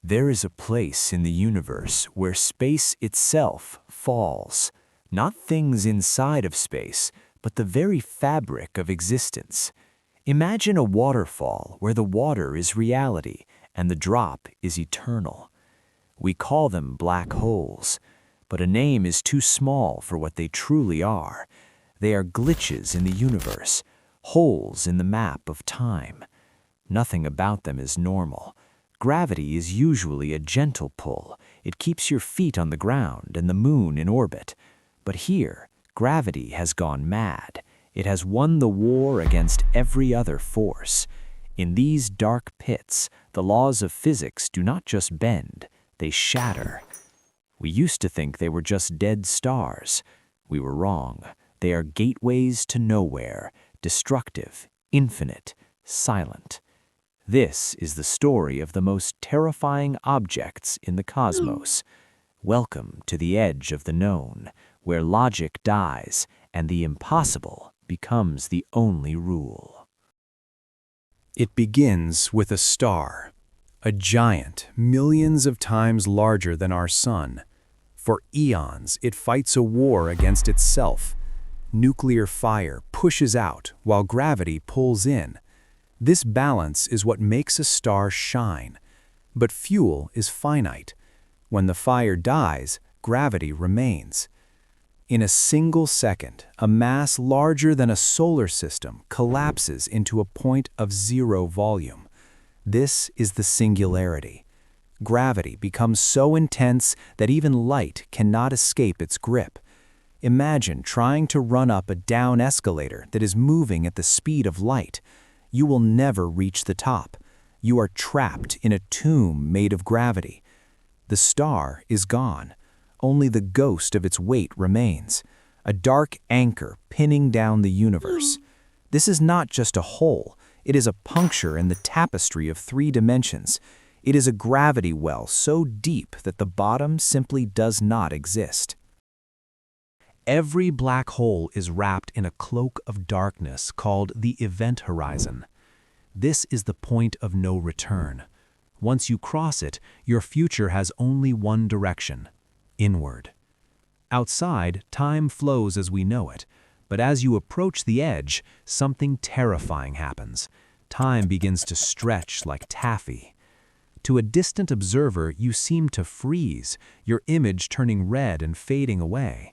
There is a place in the universe where space itself falls. Not things inside of space, but the very fabric of existence. Imagine a waterfall where the water is reality and the drop is eternal. We call them black holes, but a name is too small for what they truly are. They are glitches in the universe, holes in the map of time. Nothing about them is normal. Gravity is usually a gentle pull. It keeps your feet on the ground and the moon in orbit. But here, gravity has gone mad. It has won the war against every other force. In these dark pits, the laws of physics do not just bend, they shatter. We used to think they were just dead stars. We were wrong. They are gateways to nowhere, destructive, infinite, silent. This is the story of the most terrifying objects in the cosmos. Welcome to the edge of the known, where logic dies and the impossible becomes the only rule. It begins with a star, a giant millions of times larger than our sun. For eons, it fights a war against itself. Nuclear fire pushes out while gravity pulls in. This balance is what makes a star shine. But fuel is finite. When the fire dies, gravity remains. In a single second, a mass larger than a solar system collapses into a point of zero volume. This is the singularity. Gravity becomes so intense that even light cannot escape its grip. Imagine trying to run up a down escalator that is moving at the speed of light. You will never reach the top. You are trapped in a tomb made of gravity. The star is gone. Only the ghost of its weight remains, a dark anchor pinning down the universe. This is not just a hole. It is a puncture in the tapestry of 3 dimensions. It is a gravity well so deep that the bottom simply does not exist. Every black hole is wrapped in a cloak of darkness called the event horizon. This is the point of no return. Once you cross it, your future has only one direction: inward. Outside, time flows as we know it, but as you approach the edge, something terrifying happens. Time begins to stretch like taffy. To a distant observer, you seem to freeze, your image turning red and fading away.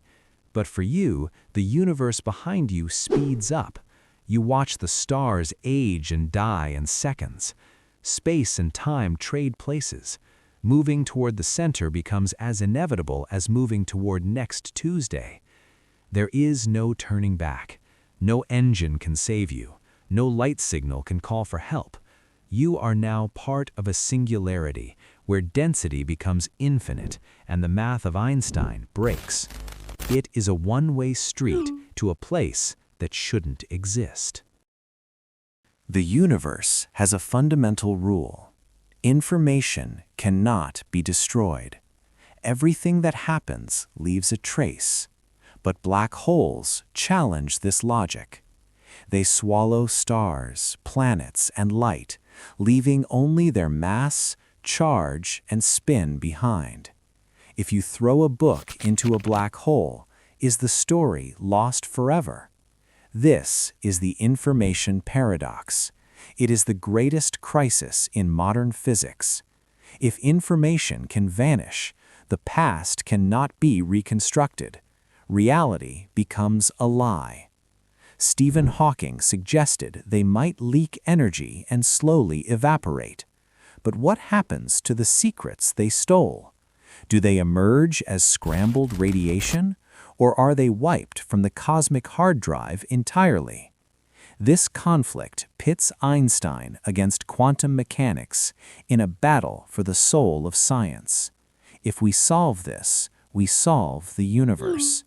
But for you, the universe behind you speeds up. You watch the stars age and die in seconds. Space and time trade places. Moving toward the center becomes as inevitable as moving toward next Tuesday. There is no turning back. No engine can save you. No light signal can call for help. You are now part of a singularity where density becomes infinite and the math of Einstein breaks. It is a one-way street to a place that shouldn't exist. The universe has a fundamental rule. Information cannot be destroyed. Everything that happens leaves a trace. But black holes challenge this logic. They swallow stars, planets, and light, leaving only their mass, charge, and spin behind. If you throw a book into a black hole, is the story lost forever? This is the information paradox. It is the greatest crisis in modern physics. If information can vanish, the past cannot be reconstructed. Reality becomes a lie. Stephen Hawking suggested they might leak energy and slowly evaporate. But what happens to the secrets they stole? Do they emerge as scrambled radiation, or are they wiped from the cosmic hard drive entirely? This conflict pits Einstein against quantum mechanics in a battle for the soul of science. If we solve this, we solve the universe.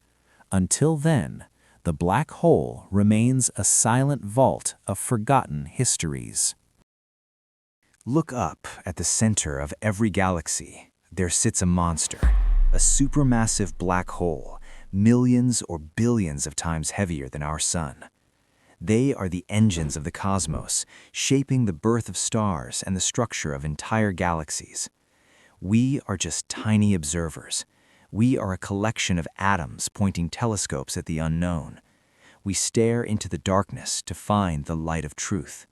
Until then, the black hole remains a silent vault of forgotten histories. Look up at the center of every galaxy. There sits a monster, a supermassive black hole, millions or billions of times heavier than our sun. They are the engines of the cosmos, shaping the birth of stars and the structure of entire galaxies. We are just tiny observers. We are a collection of atoms pointing telescopes at the unknown. We stare into the darkness to find the light of truth.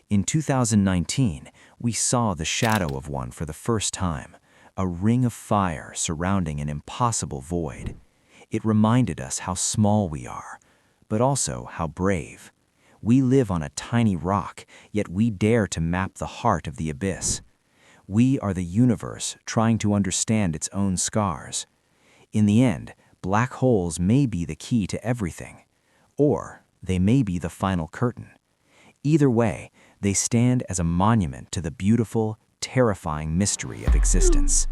In 2019, we saw the shadow of one for the first time, a ring of fire surrounding an impossible void. It reminded us how small we are, but also how brave. We live on a tiny rock, yet we dare to map the heart of the abyss. We are the universe trying to understand its own scars. In the end, black holes may be the key to everything, or they may be the final curtain. Either way, they stand as a monument to the beautiful, terrifying mystery of existence.